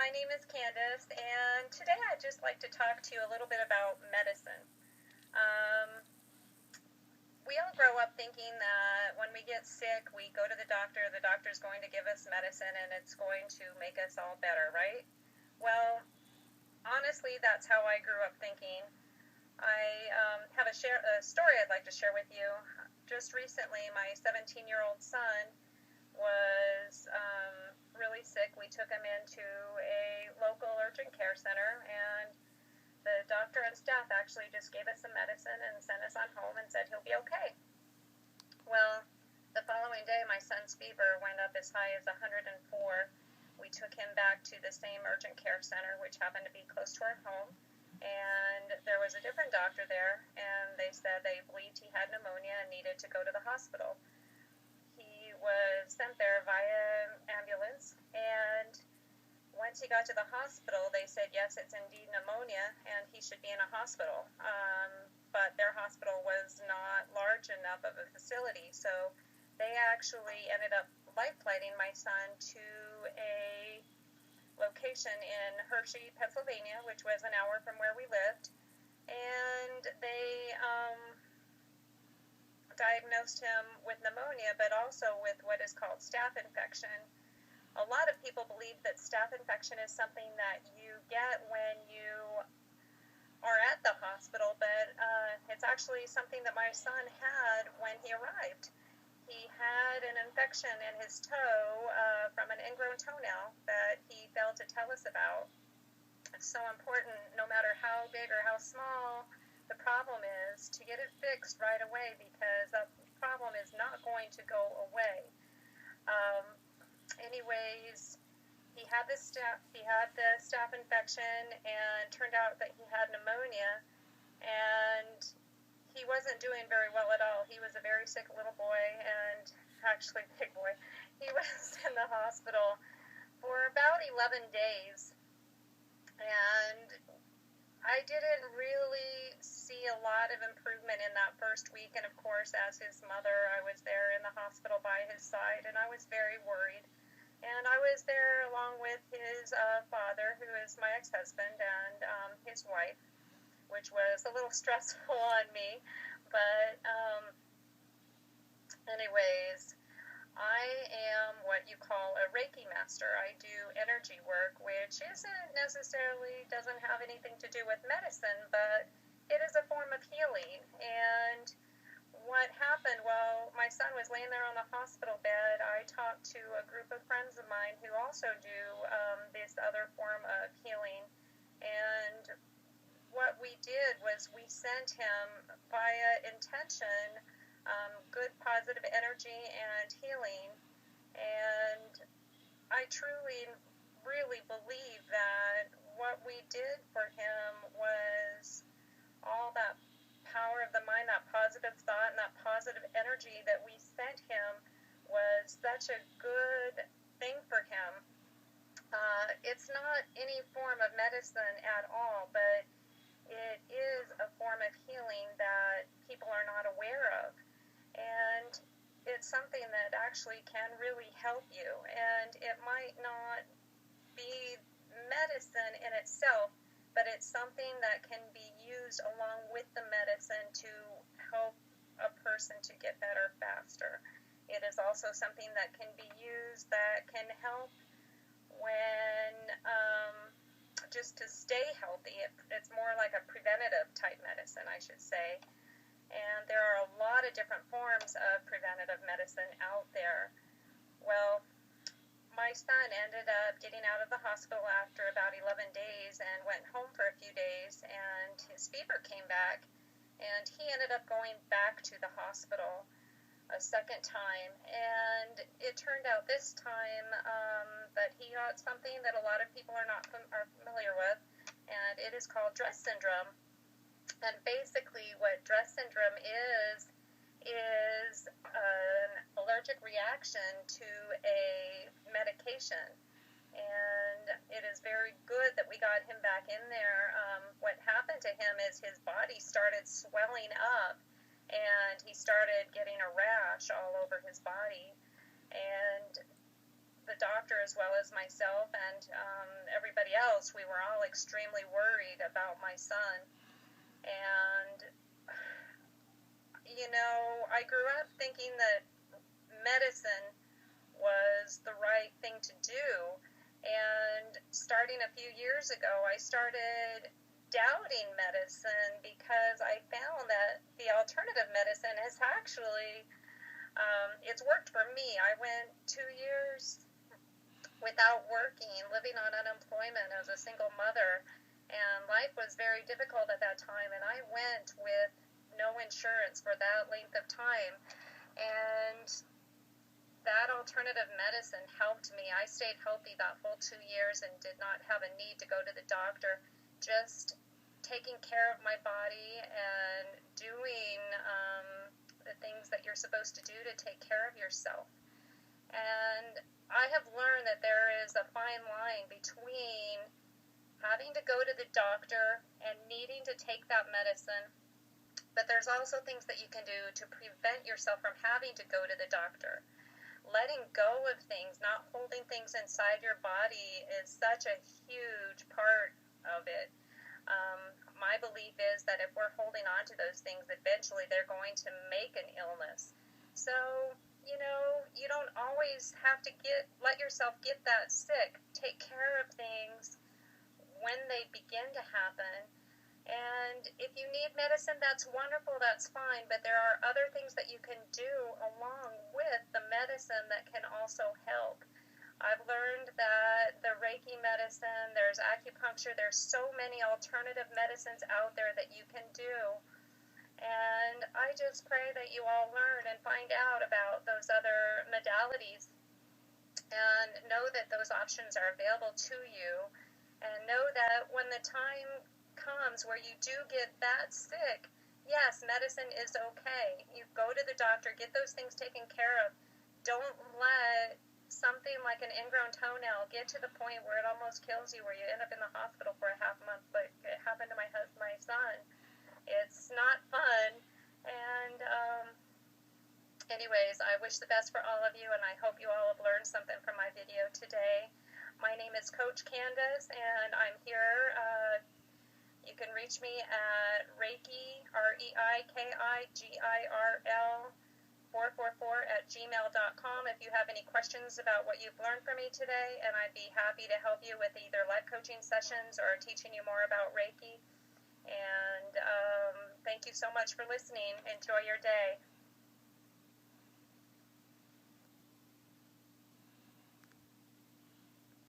my name is Candace, and today I'd just like to talk to you a little bit about medicine. Um, we all grow up thinking that when we get sick, we go to the doctor's going to give us medicine, and it's going to make us all better, right? Well, honestly, that's how I grew up thinking. I have a story I'd like to share with you. Just recently, my 17-year-old son was really sick. We took him into a local urgent care center, and the doctor and staff actually just gave us some medicine and sent us on home and said he'll be okay. Well, the following day, my son's fever went up as high as 104. We took him back to the same urgent care center, which happened to be close to our home, and there was a different doctor there, and they said they believed he had pneumonia and needed to go to the hospital. He was sent there via ambulance, and once he got to the hospital, they said, yes, it's indeed pneumonia, and he should be in a hospital. But their hospital was not large enough of a facility, so they actually ended up life-flighting my son to a location in Hershey, Pennsylvania, which was an hour from where we lived, and they diagnosed him with pneumonia, but also with what is called staph infection. A lot of people believe that staph infection is something that you get when you are at the hospital, but it's actually something that my son had when he arrived. He had an infection in his toe from an ingrown toenail that he failed to tell us about. It's so important, no matter how big or how small the problem is, to get it fixed right away, because that problem is not going to go away. Anyways, he had the staph infection, and turned out that he had pneumonia, and he wasn't doing very well at all. He was a very sick little boy, and actually big boy. He was in the hospital for about 11 days, and I didn't really see a lot of improvement in that first week, and of course, as his mother, I was there in the hospital by his side, and I was very worried. And I was there along with his father, who is my ex-husband, and his wife, which was a little stressful on me. But anyways, I am what you call a Reiki master. I do energy work, which doesn't have anything to do with medicine, but it is a form of healing. And what happened, well, my son was laying there on the hospital bed. I talked to a group of friends of mine who also do this other form of healing, and what we did was we sent him via intention good positive energy and healing, and I truly, really believe that what we did for him was all that power of the mind, that positive thought, and that positive energy that we sent him was such a good thing for him. It's not any form of medicine at all, but it is a form of healing that people are not aware of. And it's something that actually can really help you. And it might not be medicine in itself, but it's something that can be used along with the medicine to help a person to get better faster. It is also something that can be used that can help when just to stay healthy. It's more like a preventative type medicine, I should say. And there are a lot of different forms of preventative medicine out there. Well, my son ended up getting out of the hospital after about 11 days and went home for a few days, and his fever came back, and he ended up going back to the hospital a second time, and it turned out this time that he got something that a lot of people are familiar with, and it is called dress syndrome. And basically what dress syndrome is an allergic reaction to a medication. And it is very good that we got him back in there. What happened to him is his body started swelling up, and he started getting a rash all over his body. And the doctor as well as myself and everybody else, we were all extremely worried about my son. And, I grew up thinking that medicine was the right thing to do. And starting a few years ago, I started doubting medicine because I found that the alternative medicine has actually, it's worked for me. I went 2 years without working, living on unemployment as a single mother, and life was very difficult at that time, and I went with no insurance for that length of time, and that alternative medicine helped me. I stayed healthy that full 2 years and did not have a need to go to the doctor, just taking care of my body and doing the things that you're supposed to do to take care of yourself. And I have learned that there is a fine line between having to go to the doctor and needing to take that medicine, but there's also things that you can do to prevent yourself from having to go to the doctor. Letting go of things, not holding things inside your body is such a huge part of it. My belief is that if we're holding on to those things, eventually they're going to make an illness. So, you don't always have to let yourself get that sick. Take care of things when they begin to happen. And if you need medicine, that's wonderful, that's fine, but there are other things that you can do along with the medicine that can also help. I've learned that the Reiki medicine, there's acupuncture, there's so many alternative medicines out there that you can do. And I just pray that you all learn and find out about those other modalities and know that those options are available to you, and know that when the time comes where you do get that sick, yes, medicine is okay. You go to the doctor, get those things taken care of. Don't let something like an ingrown toenail get to the point where it almost kills you, where you end up in the hospital for a half month, like it happened to my son. It's not fun. And anyways, I wish the best for all of you, and I hope you all have learned something from my video today. My name is Coach Candace, and I'm here. You can reach me at Reiki, REIKIGIRL 444@gmail.com if you have any questions about what you've learned from me today, and I'd be happy to help you with either life coaching sessions or teaching you more about Reiki. And thank you so much for listening. Enjoy your day.